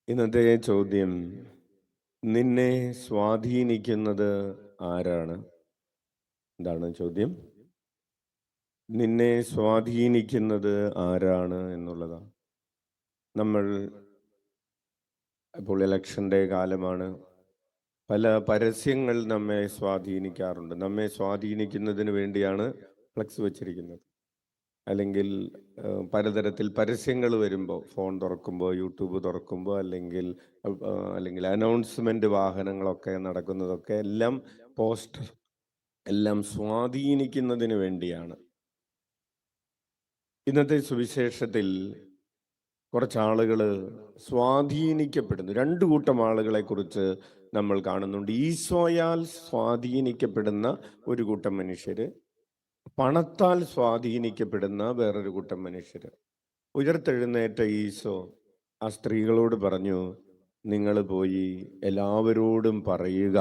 ഇന്നത്തെ ചോദ്യം, നിന്നെ സ്വാധീനിക്കുന്നത് ആരാണ്? എന്താണ് ചോദ്യം? നിന്നെ സ്വാധീനിക്കുന്നത് ആരാണ് എന്നുള്ളതാണ്. നമ്മൾ ഇപ്പോൾ ഇലക്ഷൻ്റെ കാലമാണ്. പല പരസ്യങ്ങൾ നമ്മെ സ്വാധീനിക്കാറുണ്ട്. നമ്മെ സ്വാധീനിക്കുന്നതിന് വേണ്ടിയാണ് ഫ്ലക്സ് വെച്ചിരിക്കുന്നത്. അല്ലെങ്കിൽ പലതരത്തിൽ പരസ്യങ്ങൾ വരുമ്പോൾ, ഫോൺ തുറക്കുമ്പോൾ, യൂട്യൂബ് തുറക്കുമ്പോൾ, അല്ലെങ്കിൽ അനൗൺസ്മെന്റ് വാഹനങ്ങളൊക്കെ നടക്കുന്നതൊക്കെ എല്ലാം പോസ്റ്റർ എല്ലാം സ്വാധീനിക്കുന്നതിന് വേണ്ടിയാണ്. ഇന്നത്തെ സുവിശേഷത്തിൽ കുറച്ചാളുകൾ സ്വാധീനിക്കപ്പെടുന്നു. രണ്ടു കൂട്ടം ആളുകളെ കുറിച്ച് നമ്മൾ കാണുന്നുണ്ട്. ഈശോയാൽ സ്വാധീനിക്കപ്പെടുന്ന ഒരു കൂട്ടം മനുഷ്യര്, പണത്താൽ സ്വാധീനിക്കപ്പെടുന്ന വേറൊരു കൂട്ടം മനുഷ്യര്. ഉയർത്തെഴുന്നേറ്റ ഈശോ ആ സ്ത്രീകളോട് പറഞ്ഞു, നിങ്ങൾ പോയി എല്ലാവരോടും പറയുക,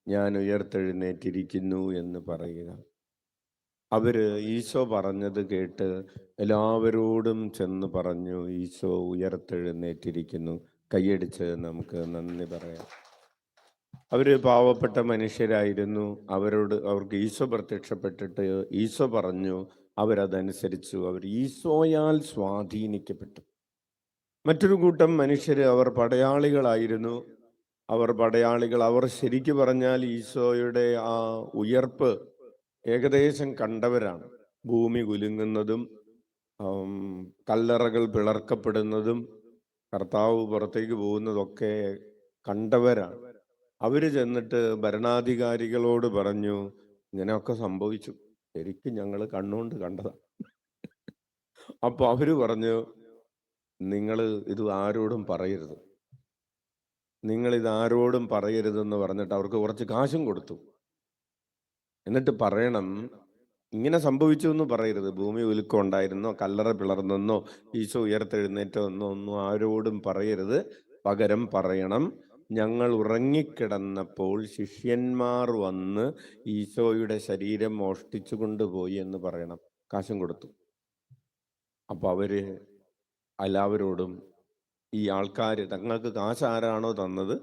ഞാൻ ഉയർത്തെഴുന്നേറ്റിരിക്കുന്നു എന്ന് പറയുക. അവര് ഈശോ പറഞ്ഞത് കേട്ട് എല്ലാവരോടും ചെന്ന് പറഞ്ഞു, ഈശോ ഉയർത്തെഴുന്നേറ്റിരിക്കുന്നു. കൈയടിച്ച് നമുക്ക് നന്ദി പറയാം. അവര് പാവപ്പെട്ട മനുഷ്യരായിരുന്നു. അവർക്ക് ഈശോ പ്രത്യക്ഷപ്പെട്ടിട്ട് ഈശോ പറഞ്ഞു, അവരതനുസരിച്ചു. അവർ ഈശോയാൽ സ്വാധീനിക്കപ്പെട്ടു. മറ്റൊരു കൂട്ടം മനുഷ്യര്, അവർ പടയാളികളായിരുന്നു. അവർ ശരിക്കു പറഞ്ഞാൽ ഈശോയുടെ ആ ഉയർപ്പ് ഏകദേശം കണ്ടവരാണ്. ഭൂമി കുലുങ്ങുന്നതും കല്ലറകൾ പിളർക്കപ്പെടുന്നതും കർത്താവ് പുറത്തേക്ക് പോകുന്നതൊക്കെ കണ്ടവരാണ്. അവര് ചെന്നിട്ട് ഭരണാധികാരികളോട് പറഞ്ഞു, ഇങ്ങനെയൊക്കെ സംഭവിച്ചു, ശരിക്കും ഞങ്ങൾ കണ്ണുകൊണ്ട് കണ്ടതാ. അപ്പൊ അവര് പറഞ്ഞു, നിങ്ങൾ ഇത് ആരോടും പറയരുത്, നിങ്ങൾ ഇത് ആരോടും പറയരുതെന്ന് പറഞ്ഞിട്ട് അവർക്ക് കുറച്ച് കാശും കൊടുത്തു. എന്നിട്ട് പറയണം, ഇങ്ങനെ സംഭവിച്ചു എന്ന് പറയരുത്, ഭൂമി ഉലുക്കം ഉണ്ടായിരുന്നോ, കല്ലറ പിളർന്നെന്നോ, ഈശോ ഉയർത്തെഴുന്നേറ്റെന്നോ ഒന്നും ആരോടും പറയരുത്. പകരം പറയണം, ഞങ്ങൾ ഉറങ്ങിക്കിടന്നപ്പോൾ ശിഷ്യന്മാർ വന്ന് ഈശോയുടെ ശരീരം മോഷ്ടിച്ചു കൊണ്ടുപോയി എന്ന് പറയണം. കാശും കൊടുത്തു. അപ്പൊ അവര് എല്ലാവരോടും, ഈ ആൾക്കാർ തങ്ങൾക്ക് കാശ് ആരാണോ തന്നത്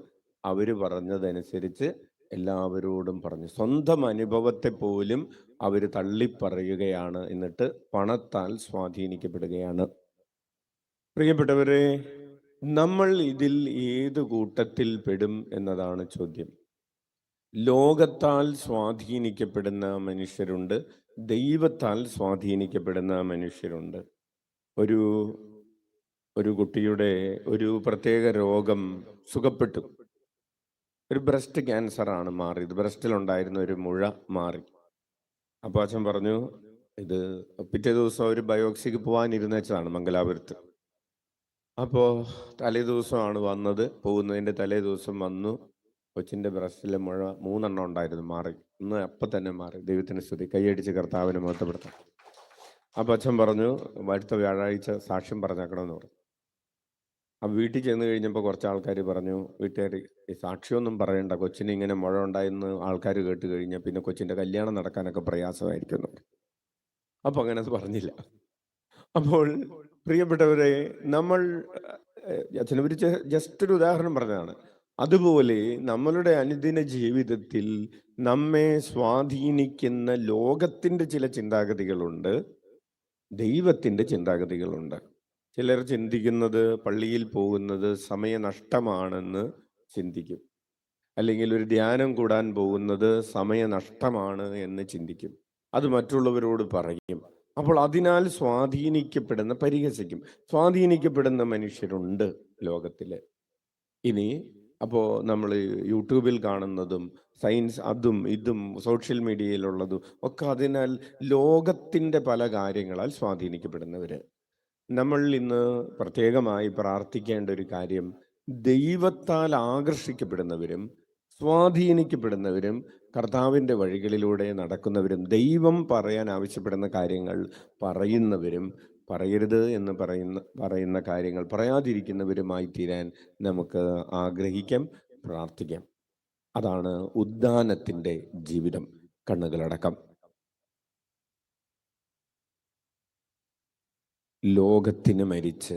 അവര് പറഞ്ഞതനുസരിച്ച് എല്ലാവരോടും പറഞ്ഞു. സ്വന്തം അനുഭവത്തെ പോലും അവര് തള്ളിപ്പറയുകയാണ്. എന്നിട്ട് പണത്താൽ സ്വാധീനിക്കപ്പെടുകയാണ്. പ്രിയപ്പെട്ടവരെ, നമ്മൾ ഇതിൽ ഏത് കൂട്ടത്തിൽ പെടും എന്നതാണ് ചോദ്യം. ലോകത്താൽ സ്വാധീനിക്കപ്പെടുന്ന മനുഷ്യരുണ്ട്, ദൈവത്താൽ സ്വാധീനിക്കപ്പെടുന്ന മനുഷ്യരുണ്ട്. ഒരു ഒരു കുട്ടിയുടെ ഒരു പ്രത്യേക രോഗം സുഖപ്പെട്ടു. ഒരു ബ്രസ്റ്റ് ക്യാൻസർ ആണ് മാറിയത്. ബ്രസ്റ്റിലുണ്ടായിരുന്ന ഒരു മുഴ മാറി. അപ്പോൾ അച്ഛൻ പറഞ്ഞു, ഇത് പിറ്റേ ദിവസം ഒരു ബയോപ്സിക്ക് പോകാനിരുന്നതാണ് മംഗലാപുരത്ത്. അപ്പോൾ തലേ ദിവസമാണ് വന്നത്. പോകുന്നതിൻ്റെ തലേ ദിവസം വന്നു. കൊച്ചിൻ്റെ ബ്രസ്റ്റിലെ മുഴ 3 ഉണ്ടായിരുന്നു, മാറി. ഇന്ന് അപ്പം തന്നെ മാറി. ദൈവത്തിന് സ്തുതി. കൈയടിച്ച് കർത്താവിനെ മഹത്വപ്പെടുത്താം. അപ്പോൾ അച്ഛൻ പറഞ്ഞു, അടുത്ത വ്യാഴാഴ്ച സാക്ഷ്യം പറഞ്ഞേക്കണമെന്ന് പറഞ്ഞു. ആ വീട്ടിൽ ചെന്ന് കഴിഞ്ഞപ്പോൾ കുറച്ച് ആൾക്കാർ പറഞ്ഞു, വീട്ടുകാർ, ഈ സാക്ഷിയൊന്നും പറയണ്ട, കൊച്ചിന് ഇങ്ങനെ മുഴ ഉണ്ടായെന്ന് ആൾക്കാർ കേട്ട് കഴിഞ്ഞാൽ പിന്നെ കൊച്ചിൻ്റെ കല്യാണം നടക്കാനൊക്കെ പ്രയാസമായിരിക്കുന്നു. അപ്പോൾ അങ്ങനെ അത് പറഞ്ഞില്ല. അപ്പോൾ പ്രിയപ്പെട്ടവരെ, നമ്മൾ അച്ഛനെ കുറിച്ച് ജസ്റ്റ് ഒരു ഉദാഹരണം പറഞ്ഞതാണ്. അതുപോലെ നമ്മളുടെ അനുദിന ജീവിതത്തിൽ നമ്മെ സ്വാധീനിക്കുന്ന ലോകത്തിൻ്റെ ചില ചിന്താഗതികളുണ്ട്, ദൈവത്തിൻ്റെ ചിന്താഗതികളുണ്ട്. ചിലർ ചിന്തിക്കുന്നത് പള്ളിയിൽ പോകുന്നത് സമയനഷ്ടമാണെന്ന് ചിന്തിക്കും. അല്ലെങ്കിൽ ഒരു ധ്യാനം കൂടാൻ പോകുന്നത് സമയനഷ്ടമാണ് എന്ന് ചിന്തിക്കും. അത് മറ്റുള്ളവരോട് പറയും. അപ്പോൾ അതിനാൽ പരിഹസിക്കും. സ്വാധീനിക്കപ്പെടുന്ന മനുഷ്യരുണ്ട് ലോകത്തില്. ഇനി അപ്പോൾ നമ്മൾ യൂട്യൂബിൽ കാണുന്നതും സയൻസ് അതും ഇതും സോഷ്യൽ മീഡിയയിലുള്ളതും ഒക്കെ അതിനാൽ ലോകത്തിൻ്റെ പല കാര്യങ്ങളാൽ സ്വാധീനിക്കപ്പെടുന്നവര്. നമ്മൾ ഇന്ന് പ്രത്യേകമായി പ്രാർത്ഥിക്കേണ്ട ഒരു കാര്യം, ദൈവത്താൽ ആകർഷിക്കപ്പെടുന്നവരും സ്വാധീനിക്കപ്പെടുന്നവരും കർത്താവിൻ്റെ വഴികളിലൂടെ നടക്കുന്നവരും ദൈവം പറയാൻ ആവശ്യപ്പെടുന്ന കാര്യങ്ങൾ പറയുന്നവരും പറയരുത് എന്ന് പറയുന്ന കാര്യങ്ങൾ പറയാതിരിക്കുന്നവരുമായി തീരാൻ നമുക്ക് ആഗ്രഹിക്കാം, പ്രാർത്ഥിക്കാം. അതാണ് ഉദ്ധാനത്തിൻ്റെ ജീവിതം. കണ്ണുകളടക്കം. ലോകത്തിന് മരിച്ച്